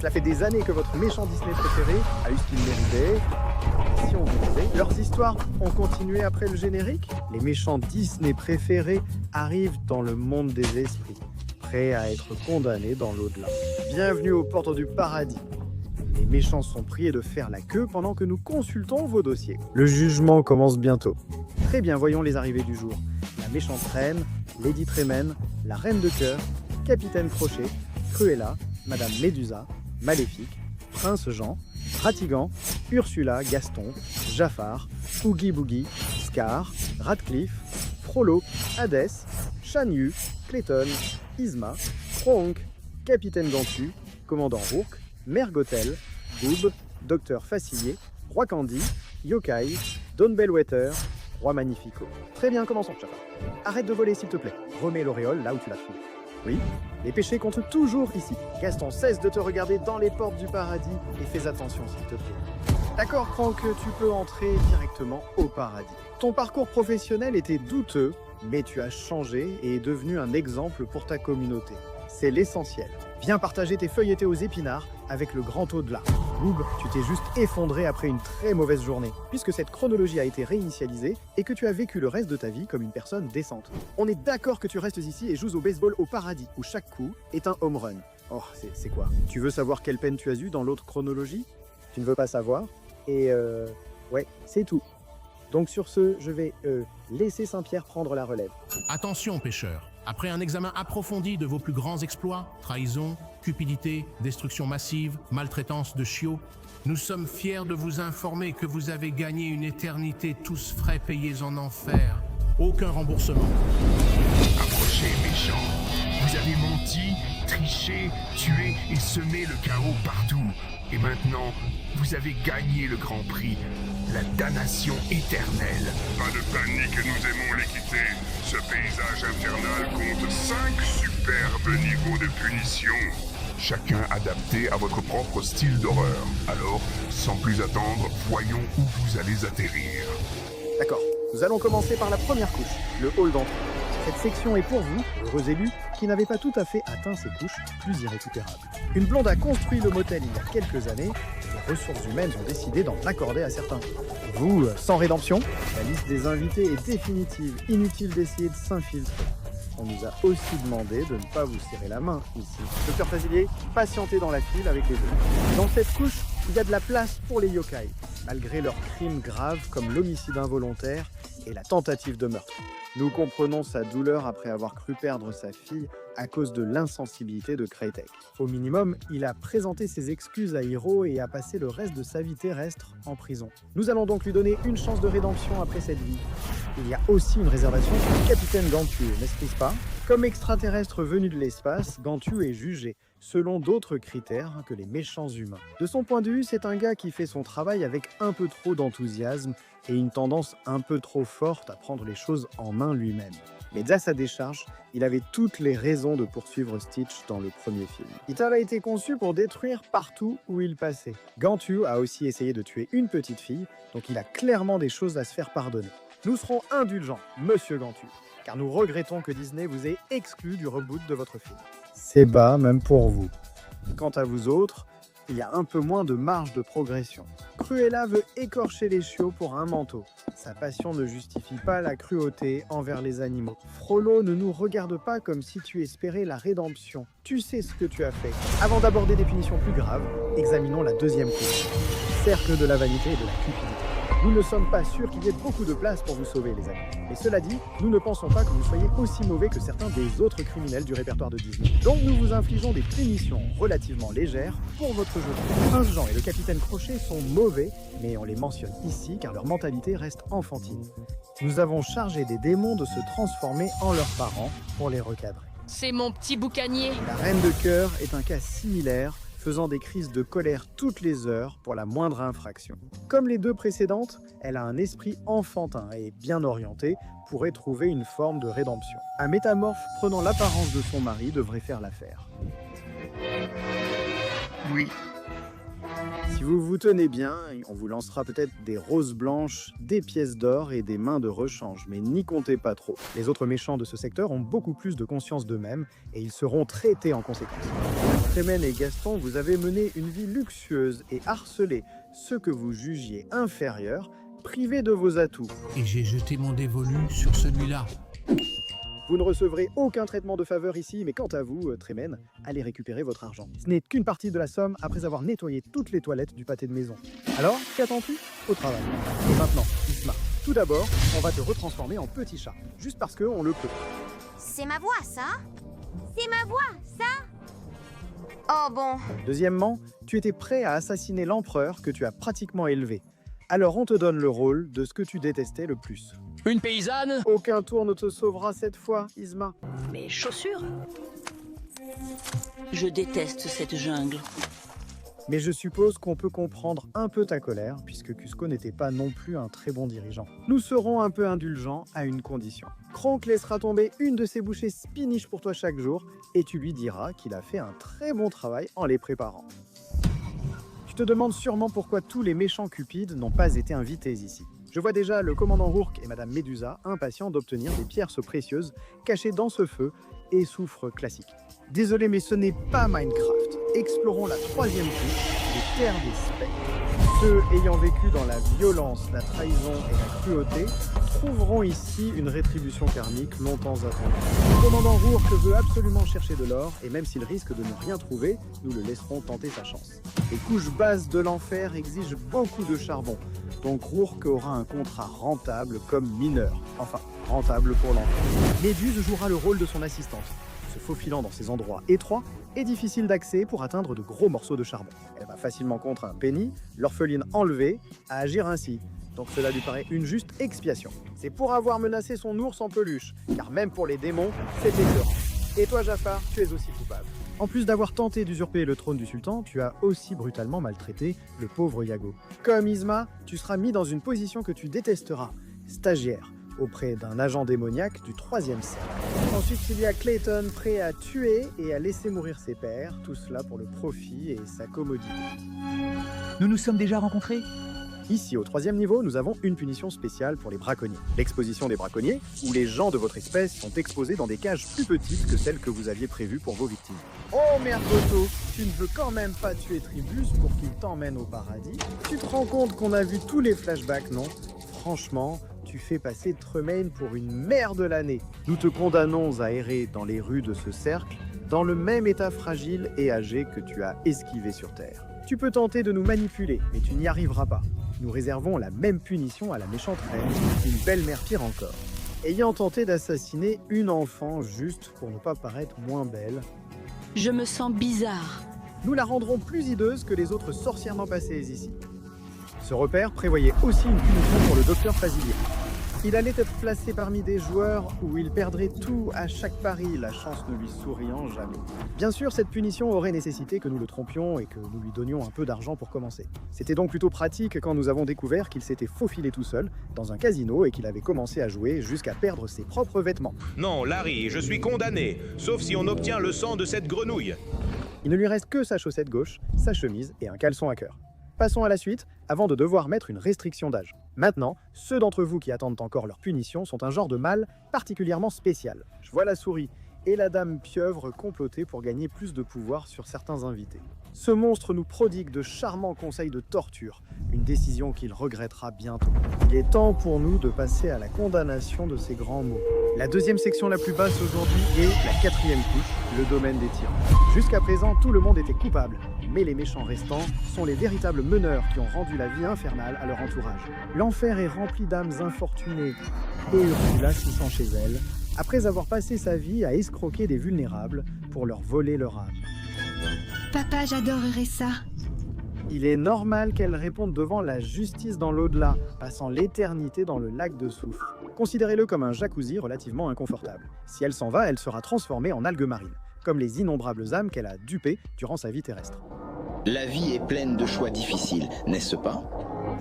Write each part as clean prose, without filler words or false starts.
Cela fait des années que votre méchant Disney préféré a eu ce qu'il méritait. Si on vous disait, leurs histoires ont continué après le générique. Les méchants Disney préférés arrivent dans le monde des esprits, prêts à être condamnés dans l'au-delà. Bienvenue aux portes du paradis. Les méchants sont priés de faire la queue pendant que nous consultons vos dossiers. Le jugement commence bientôt. Très bien, voyons les arrivées du jour. La méchante reine, Lady Tremen, la reine de cœur, Capitaine Crochet, Cruella, Madame Médusa, Maléfique, Prince Jean, Ratigan, Ursula, Gaston, Jafar, Oogie Boogie, Scar, Radcliffe, Frollo, Hadès, Shan Yu, Clayton, Yzma, Kronk, Capitaine Gantu, Commandant Rourke, Mère Gothel, Boob, Docteur Facilier, Roi Candy, Yokai, Don Bellwether, Roi Magnifico. Très bien, commençons, Jafar. Arrête de voler, s'il te plaît. Remets l'auréole là où tu l'as trouvée. Oui, les péchés comptent toujours ici. Gaston, cesse de te regarder dans les portes du paradis et fais attention, s'il te plaît. D'accord, Franck, tu peux entrer directement au paradis. Ton parcours professionnel était douteux, mais tu as changé et es devenu un exemple pour ta communauté. C'est l'essentiel. Viens partager tes feuilletés aux épinards avec le grand au-delà. Boob, tu t'es juste effondré après une très mauvaise journée, puisque cette chronologie a été réinitialisée et que tu as vécu le reste de ta vie comme une personne décente. On est d'accord que tu restes ici et joues au baseball au paradis, où chaque coup est un home run. Oh, c'est quoi? Tu veux savoir quelle peine tu as eue dans l'autre chronologie? Tu ne veux pas savoir? Ouais, c'est tout. Donc sur ce, je vais laisser Saint-Pierre prendre la relève. Attention, pêcheurs. Après un examen approfondi de vos plus grands exploits, trahison, cupidité, destruction massive, maltraitance de chiots, nous sommes fiers de vous informer que vous avez gagné une éternité tous frais payés en enfer. Aucun remboursement. Approchez, méchants. Vous avez menti, triché, tué et semé le chaos partout. Et maintenant, vous avez gagné le grand prix, la damnation éternelle. Pas de panique, nous aimons l'équité. Ce paysage infernal compte 5 superbes niveaux de punition. Chacun adapté à votre propre style d'horreur. Alors, sans plus attendre, voyons où vous allez atterrir. D'accord, nous allons commencer par la première couche, le hall d'entrée. Cette section est pour vous, heureux élus, qui n'avez pas tout à fait atteint ces couches plus irrécupérables. Une blonde a construit le motel il y a quelques années, et les ressources humaines ont décidé d'en accorder à certains. Vous, sans rédemption, la liste des invités est définitive, inutile d'essayer de s'infiltrer. On nous a aussi demandé de ne pas vous serrer la main ici. Docteur Facilier, patientez dans la file avec les autres. Dans cette couche, il y a de la place pour les yokai, malgré leurs crimes graves comme l'homicide involontaire et la tentative de meurtre. Nous comprenons sa douleur après avoir cru perdre sa fille à cause de l'insensibilité de Kraytek. Au minimum, il a présenté ses excuses à Hiro et a passé le reste de sa vie terrestre en prison. Nous allons donc lui donner une chance de rédemption après cette vie. Il y a aussi une réservation sur le capitaine Gantu, n'est-ce pas? Comme extraterrestre venu de l'espace, Gantu est jugé selon d'autres critères que les méchants humains. De son point de vue, c'est un gars qui fait son travail avec un peu trop d'enthousiasme et une tendance un peu trop forte à prendre les choses en main lui-même. Mais à sa décharge, il avait toutes les raisons de poursuivre Stitch dans le premier film. Ital a été conçu pour détruire partout où il passait. Gantu a aussi essayé de tuer une petite fille, donc il a clairement des choses à se faire pardonner. Nous serons indulgents, Monsieur Gantu, car nous regrettons que Disney vous ait exclu du reboot de votre film. C'est bas, même pour vous. Quant à vous autres, il y a un peu moins de marge de progression. Cruella veut écorcher les chiots pour un manteau. Sa passion ne justifie pas la cruauté envers les animaux. Frollo ne nous regarde pas comme si tu espérais la rédemption. Tu sais ce que tu as fait. Avant d'aborder des punitions plus graves, examinons la deuxième couche. Cercle de la vanité et de la cupidité. Nous ne sommes pas sûrs qu'il y ait beaucoup de place pour vous sauver, les amis. Mais cela dit, nous ne pensons pas que vous soyez aussi mauvais que certains des autres criminels du répertoire de Disney. Donc nous vous infligeons des punitions relativement légères pour votre jeu. Prince Jean et le capitaine Crochet sont mauvais, mais on les mentionne ici car leur mentalité reste enfantine. Nous avons chargé des démons de se transformer en leurs parents pour les recadrer. C'est mon petit boucanier. La reine de cœur est un cas similaire, faisant des crises de colère toutes les heures pour la moindre infraction. Comme les deux précédentes, elle a un esprit enfantin et bien orienté pourrait trouver une forme de rédemption. Un métamorphe prenant l'apparence de son mari devrait faire l'affaire. Oui. Si Si vous vous tenez bien, on vous lancera peut-être des roses blanches, des pièces d'or et des mains de rechange, mais n'y comptez pas trop. Les autres méchants de ce secteur ont beaucoup plus de conscience d'eux-mêmes et ils seront traités en conséquence. Tremen et Gaston, vous avez mené une vie luxueuse et harcelé ceux que vous jugiez inférieurs, privés de vos atouts. Et j'ai jeté mon dévolu sur celui-là. Vous ne recevrez aucun traitement de faveur ici, mais quant à vous, Tremen, allez récupérer votre argent. Ce n'est qu'une partie de la somme après avoir nettoyé toutes les toilettes du pâté de maison. Alors, qu'attends-tu? Au travail. Et maintenant, Isma, tout d'abord, on va te retransformer en petit chat, juste parce qu'on le peut. C'est ma voix, ça? C'est ma voix, ça? Oh bon. Deuxièmement, tu étais prêt à assassiner l'empereur que tu as pratiquement élevé. Alors on te donne le rôle de ce que tu détestais le plus. Une paysanne? Aucun tour ne te sauvera cette fois, Isma. Mes chaussures? Je déteste cette jungle. Mais je suppose qu'on peut comprendre un peu ta colère, puisque Cusco n'était pas non plus un très bon dirigeant. Nous serons un peu indulgents à une condition. Kronk laissera tomber une de ses bouchées spinach pour toi chaque jour, et tu lui diras qu'il a fait un très bon travail en les préparant. Tu te demandes sûrement pourquoi tous les méchants cupides n'ont pas été invités ici. Je vois déjà le commandant Rourke et Madame Médusa impatients d'obtenir des pierres précieuses cachées dans ce feu et soufre classique. Désolé, mais ce n'est pas Minecraft. Explorons la troisième couche, les terres des spectres. Ceux ayant vécu dans la violence, la trahison et la cruauté trouveront ici une rétribution karmique longtemps attendue. Le commandant Rourke veut absolument chercher de l'or, et même s'il risque de ne rien trouver, nous le laisserons tenter sa chance. Les couches basses de l'enfer exigent beaucoup de charbon, donc Rourke aura un contrat rentable comme mineur. Enfin, rentable pour l'enfer. Méduse jouera le rôle de son assistante, se faufilant dans ces endroits étroits et difficiles d'accès pour atteindre de gros morceaux de charbon. Elle va facilement contre un Penny, l'orpheline enlevée, à agir ainsi. Donc cela lui paraît une juste expiation. C'est pour avoir menacé son ours en peluche, car même pour les démons, c'est écœurant. Et toi, Jafar, tu es aussi coupable. En plus d'avoir tenté d'usurper le trône du sultan, tu as aussi brutalement maltraité le pauvre Yago. Comme Isma, tu seras mis dans une position que tu détesteras, stagiaire, auprès d'un agent démoniaque du 3e cercle. Ensuite, il y a Clayton, prêt à tuer et à laisser mourir ses pairs, tout cela pour le profit et sa commodité. Nous nous sommes déjà rencontrés? Ici, au 3e niveau, nous avons une punition spéciale pour les braconniers. L'exposition des braconniers, où les gens de votre espèce sont exposés dans des cages plus petites que celles que vous aviez prévues pour vos victimes. Oh merde, Otto, tu ne veux quand même pas tuer Tribus pour qu'il t'emmène au paradis? Tu te rends compte qu'on a vu tous les flashbacks, non? Franchement, tu fais passer Tremaine pour une mère de l'année. Nous te condamnons à errer dans les rues de ce cercle, dans le même état fragile et âgé que tu as esquivé sur Terre. Tu peux tenter de nous manipuler, mais tu n'y arriveras pas. Nous réservons la même punition à la méchante reine, une belle-mère pire encore. Ayant tenté d'assassiner une enfant juste pour ne pas paraître moins belle, Je me sens bizarre. nous la rendrons plus hideuse que les autres sorcièrement passées ici. Ce repère prévoyait aussi une punition pour le docteur Fazilier. Il allait être placé parmi des joueurs où il perdrait tout à chaque pari, la chance ne lui souriant jamais. Bien sûr, cette punition aurait nécessité que nous le trompions et que nous lui donnions un peu d'argent pour commencer. C'était donc plutôt pratique quand nous avons découvert qu'il s'était faufilé tout seul dans un casino et qu'il avait commencé à jouer jusqu'à perdre ses propres vêtements. Non, Larry, je suis condamné, sauf si on obtient le sang de cette grenouille. Il ne lui reste que sa chaussette gauche, sa chemise et un caleçon à cœur. Passons à la suite, avant de devoir mettre une restriction d'âge. Maintenant, ceux d'entre vous qui attendent encore leur punition sont un genre de mâle particulièrement spécial. Je vois la souris et la dame pieuvre comploter pour gagner plus de pouvoir sur certains invités. Ce monstre nous prodigue de charmants conseils de torture, une décision qu'il regrettera bientôt. Il est temps pour nous de passer à la condamnation de ces grands mots. La deuxième section la plus basse aujourd'hui est la 4e couche, le domaine des tyrans. Jusqu'à présent, tout le monde était coupable, mais les méchants restants sont les véritables meneurs qui ont rendu la vie infernale à leur entourage. L'enfer est rempli d'âmes infortunées, et Ursula s'y sent chez elle, après avoir passé sa vie à escroquer des vulnérables pour leur voler leur âme. Papa, j'adorerais ça. Il est normal qu'elle réponde devant la justice dans l'au-delà, passant l'éternité dans le lac de soufre. Considérez-le comme un jacuzzi relativement inconfortable. Si elle s'en va, elle sera transformée en algue marine, comme les innombrables âmes qu'elle a dupées durant sa vie terrestre. La vie est pleine de choix difficiles, n'est-ce pas?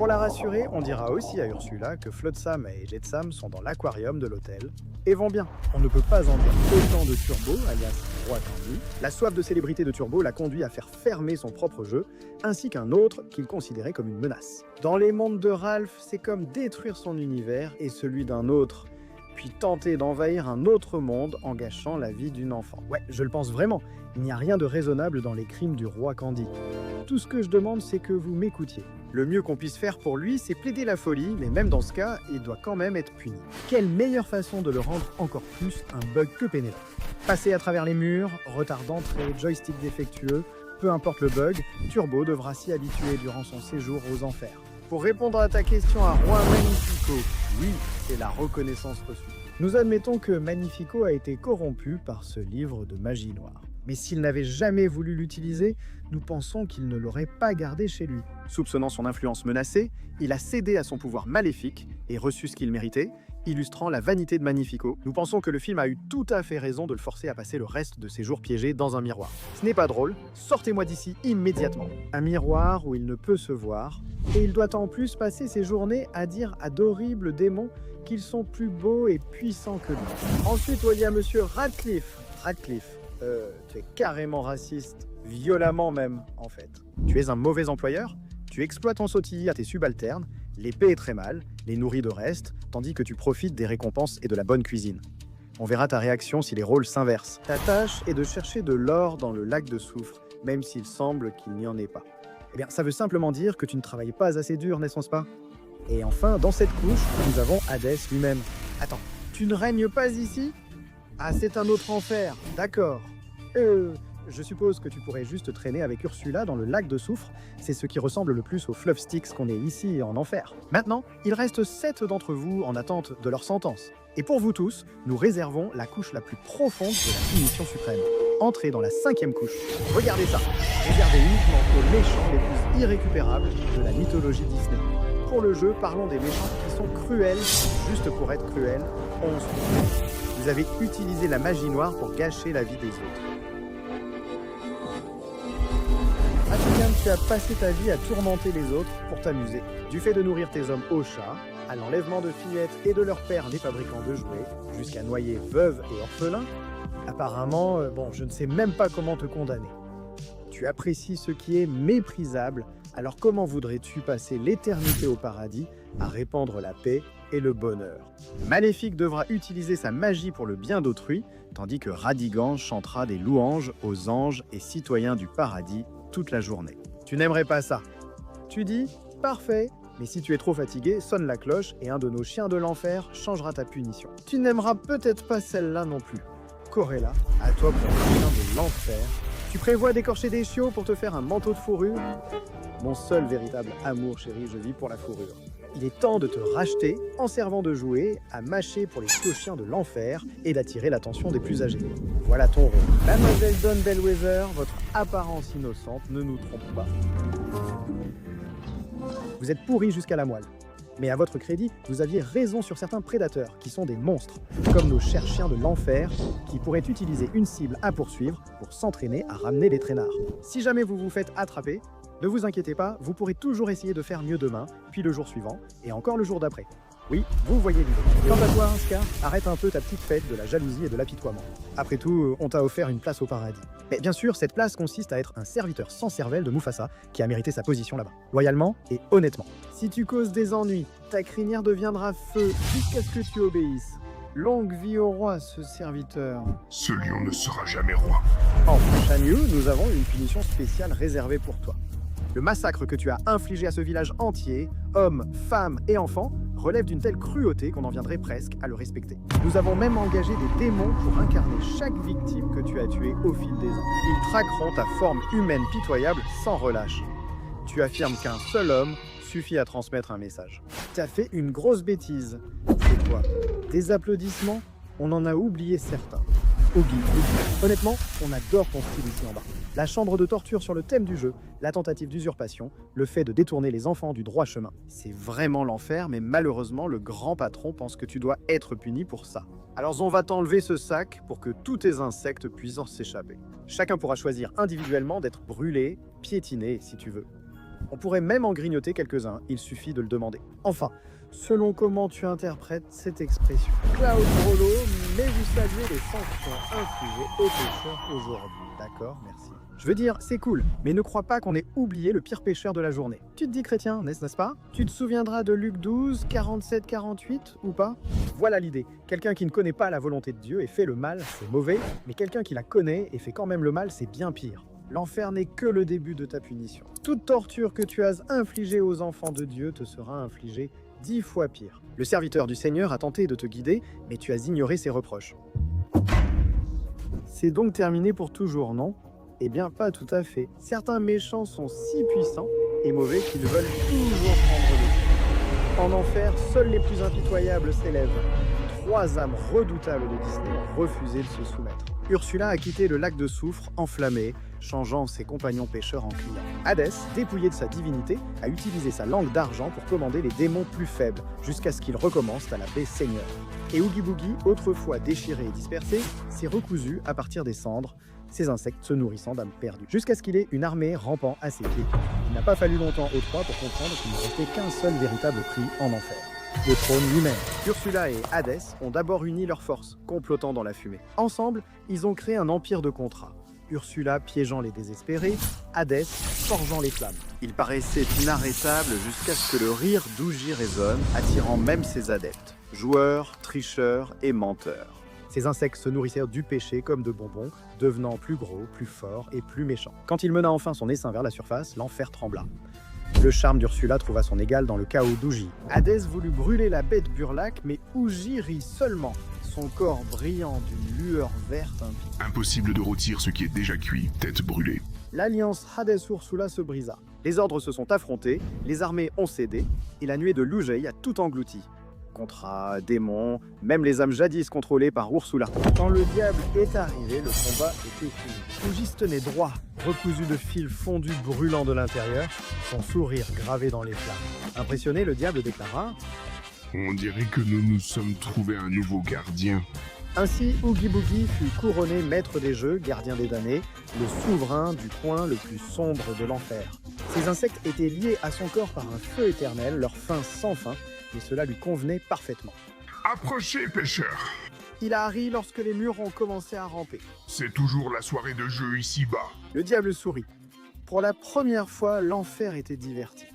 Pour la rassurer, on dira aussi à Ursula que Flotsam et Jetsam sont dans l'aquarium de l'hôtel et vont bien. On ne peut pas en dire autant de Turbo, alias Roi Candy. La soif de célébrité de Turbo l'a conduit à faire fermer son propre jeu, ainsi qu'un autre qu'il considérait comme une menace. Dans les mondes de Ralph, c'est comme détruire son univers et celui d'un autre, puis tenter d'envahir un autre monde en gâchant la vie d'une enfant. Ouais, je le pense vraiment. Il n'y a rien de raisonnable dans les crimes du Roi Candy. Tout ce que je demande, c'est que vous m'écoutiez. Le mieux qu'on puisse faire pour lui, c'est plaider la folie, mais même dans ce cas, il doit quand même être puni. Quelle meilleure façon de le rendre encore plus un bug que Pénélope. Passer à travers les murs, retard d'entrée, joystick défectueux, peu importe le bug, Turbo devra s'y habituer durant son séjour aux enfers. Pour répondre à ta question à Roi Magnifico, oui, c'est la reconnaissance reçue. Nous admettons que Magnifico a été corrompu par ce livre de magie noire. Mais s'il n'avait jamais voulu l'utiliser, nous pensons qu'il ne l'aurait pas gardé chez lui. Soupçonnant son influence menacée, il a cédé à son pouvoir maléfique et reçu ce qu'il méritait, illustrant la vanité de Magnifico. Nous pensons que le film a eu tout à fait raison de le forcer à passer le reste de ses jours piégés dans un miroir. Ce n'est pas drôle, sortez-moi d'ici immédiatement. Un miroir où il ne peut se voir, et il doit en plus passer ses journées à dire à d'horribles démons qu'ils sont plus beaux et puissants que lui. Ensuite, il y a monsieur Radcliffe. Radcliffe, tu es carrément raciste, violemment même, en fait. Tu es un mauvais employeur, tu exploites en sautilly à tes subalternes, les paies très mal, les nourris de reste, tandis que tu profites des récompenses et de la bonne cuisine. On verra ta réaction si les rôles s'inversent. Ta tâche est de chercher de l'or dans le lac de soufre, même s'il semble qu'il n'y en ait pas. Eh bien, ça veut simplement dire que tu ne travailles pas assez dur, n'est-ce pas? Et enfin, dans cette couche, nous avons Hadès lui-même. Attends, tu ne règnes pas ici? Ah, c'est un autre enfer, d'accord. Je suppose que tu pourrais juste traîner avec Ursula dans le lac de soufre, c'est ce qui ressemble le plus aux Fluff Sticks qu'on ait ici en enfer. Maintenant, il reste 7 d'entre vous en attente de leur sentence. Et pour vous tous, nous réservons la couche la plus profonde de la punition suprême. Entrez dans la 5e couche. Regardez ça, réservé uniquement aux méchants les plus irrécupérables de la mythologie Disney. Pour le jeu, parlons des méchants qui sont cruels, juste pour être cruels, 11. Vous avez utilisé la magie noire pour gâcher la vie des autres. African, tu as passé ta vie à tourmenter les autres pour t'amuser. Du fait de nourrir tes hommes au chat, à l'enlèvement de fillettes et de leurs pères les fabricants de jouets, jusqu'à noyer veuves et orphelins, apparemment, je ne sais même pas comment te condamner. Tu apprécies ce qui est méprisable, alors comment voudrais-tu passer l'éternité au paradis à répandre la paix et le bonheur? Maléfique devra utiliser sa magie pour le bien d'autrui, tandis que Radigan chantera des louanges aux anges et citoyens du paradis toute la journée. Tu n'aimerais pas ça. Tu dis « Parfait », mais si tu es trop fatigué, sonne la cloche et un de nos chiens de l'enfer changera ta punition. Tu n'aimeras peut-être pas celle-là non plus. Corella, à toi pour le chien de l'enfer. Tu prévois d'écorcher des chiots pour te faire un manteau de fourrure? Mon seul véritable amour, chérie, je vis pour la fourrure. Il est temps de te racheter en servant de jouet à mâcher pour les chiens de l'enfer et d'attirer l'attention des plus âgés. Voilà ton rôle. Mademoiselle Dawn Bellwether, votre apparence innocente ne nous trompe pas. Vous êtes pourri jusqu'à la moelle. Mais à votre crédit, vous aviez raison sur certains prédateurs, qui sont des monstres, comme nos chers chiens de l'enfer, qui pourraient utiliser une cible à poursuivre pour s'entraîner à ramener les traînards. Si jamais vous vous faites attraper, ne vous inquiétez pas, vous pourrez toujours essayer de faire mieux demain, puis le jour suivant, et encore le jour d'après. Oui, vous voyez l'idée. Quant à toi, Scar, arrête un peu ta petite fête de la jalousie et de l'apitoiement. Après tout, on t'a offert une place au paradis. Mais bien sûr, cette place consiste à être un serviteur sans cervelle de Mufasa qui a mérité sa position là-bas, loyalement et honnêtement. Si tu causes des ennuis, ta crinière deviendra feu jusqu'à ce que tu obéisses. Longue vie au roi, ce serviteur. Ce lion ne sera jamais roi. Enfin, Shan Yu, nous avons une punition spéciale réservée pour toi. Le massacre que tu as infligé à ce village entier, hommes, femmes et enfants, relève d'une telle cruauté qu'on en viendrait presque à le respecter. Nous avons même engagé des démons pour incarner chaque victime que tu as tuée au fil des ans. Ils traqueront ta forme humaine pitoyable sans relâche. Tu affirmes qu'un seul homme suffit à transmettre un message. T'as fait une grosse bêtise. C'est quoi? Des applaudissements? On en a oublié certains. Ogi. Honnêtement, on adore ton style ici en bas. La chambre de torture sur le thème du jeu, la tentative d'usurpation, le fait de détourner les enfants du droit chemin. C'est vraiment l'enfer, mais malheureusement, le grand patron pense que tu dois être puni pour ça. Alors on va t'enlever ce sac pour que tous tes insectes puissent s'échapper. Chacun pourra choisir individuellement d'être brûlé, piétiné si tu veux. On pourrait même en grignoter quelques-uns, il suffit de le demander. Enfin, selon comment tu interprètes cette expression. Cloud Rollo, mais vous saluez les sanctions infligées aux pêcheurs aujourd'hui. D'accord, merci. Je veux dire, c'est cool, mais ne crois pas qu'on ait oublié le pire pêcheur de la journée. Tu te dis chrétien, n'est-ce pas? Tu te souviendras de Luc 12, 47-48 ou pas? Voilà l'idée. Quelqu'un qui ne connaît pas la volonté de Dieu et fait le mal, c'est mauvais, mais quelqu'un qui la connaît et fait quand même le mal, c'est bien pire. L'enfer n'est que le début de ta punition. Toute torture que tu as infligée aux enfants de Dieu te sera infligée 10 fois pire. Le serviteur du Seigneur a tenté de te guider, mais tu as ignoré ses reproches. C'est donc terminé pour toujours, non? Eh bien, pas tout à fait. Certains méchants sont si puissants et mauvais qu'ils veulent toujours prendre le dessus. En enfer, seuls les plus impitoyables s'élèvent. 3 âmes redoutables de Disney ont refusé de se soumettre. Ursula a quitté le lac de soufre enflammé, changeant ses compagnons pêcheurs en clients. Hadès, dépouillé de sa divinité, a utilisé sa langue d'argent pour commander les démons plus faibles, jusqu'à ce qu'ils recommencent à l'appeler Seigneur. Et Oogie Boogie, autrefois déchiré et dispersé, s'est recousu à partir des cendres, ces insectes se nourrissant d'âmes perdues, jusqu'à ce qu'il ait une armée rampant à ses pieds. Il n'a pas fallu longtemps aux 3 pour comprendre qu'il ne restait qu'un seul véritable prix en enfer. Le trône lui-même. Ursula et Hadès ont d'abord uni leurs forces, complotant dans la fumée. Ensemble, ils ont créé un empire de contrats. Ursula piégeant les désespérés, Hadès forgeant les flammes. Il paraissait inarrêtable jusqu'à ce que le rire d'Ougi résonne, attirant même ses adeptes. Joueurs, tricheurs et menteurs. Ces insectes se nourrissaient du péché comme de bonbons, devenant plus gros, plus forts et plus méchants. Quand il mena enfin son essaim vers la surface, l'enfer trembla. Le charme d'Ursula trouva son égal dans le chaos d'Ougi. Hadès voulut brûler la bête Burlac, mais Ougi rit seulement, son corps brillant d'une lueur verte impie. Impossible de rôtir ce qui est déjà cuit, tête brûlée. L'alliance Hadès-Ursula se brisa. Les ordres se sont affrontés, les armées ont cédé, et la nuée de Lougei a tout englouti. Contrats, démons, même les âmes jadis contrôlées par Ursula. Quand le diable est arrivé, le combat était fini. Ougi se tenait droit, recousu de fils fondus brûlant de l'intérieur, son sourire gravé dans les flammes. Impressionné, le diable déclara « On dirait que nous nous sommes trouvés un nouveau gardien. » Ainsi, Oogie Boogie fut couronné maître des jeux, gardien des damnés, le souverain du coin le plus sombre de l'enfer. Ces insectes étaient liés à son corps par un feu éternel, leur fin sans fin, mais cela lui convenait parfaitement. Approchez, pêcheurs. Il a ri lorsque les murs ont commencé à ramper. C'est toujours la soirée de jeu ici-bas. Le diable sourit. Pour la première fois, l'enfer était diverti.